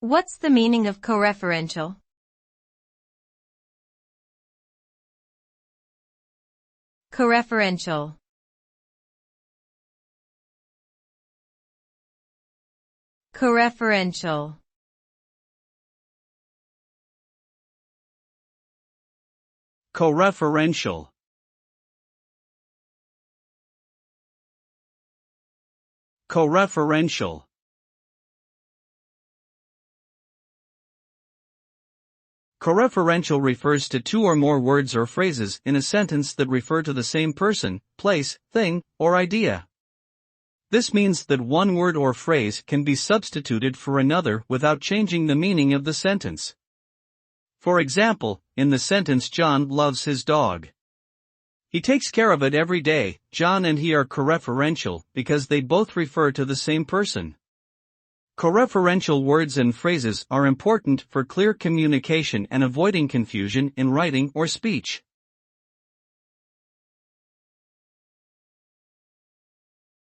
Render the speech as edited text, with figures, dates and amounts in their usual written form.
What's the meaning of coreferential? Coreferential. Coreferential. Coreferential. Coreferential. Coreferential refers to two or more words or phrases in a sentence that refer to the same person, place, thing, or idea. This means that one word or phrase can be substituted for another without changing the meaning of the sentence. For example, in the sentence John loves his dog. He takes care of it every day. John and he are coreferential because they both refer to the same person. Coreferential words and phrases are important for clear communication and avoiding confusion in writing or speech.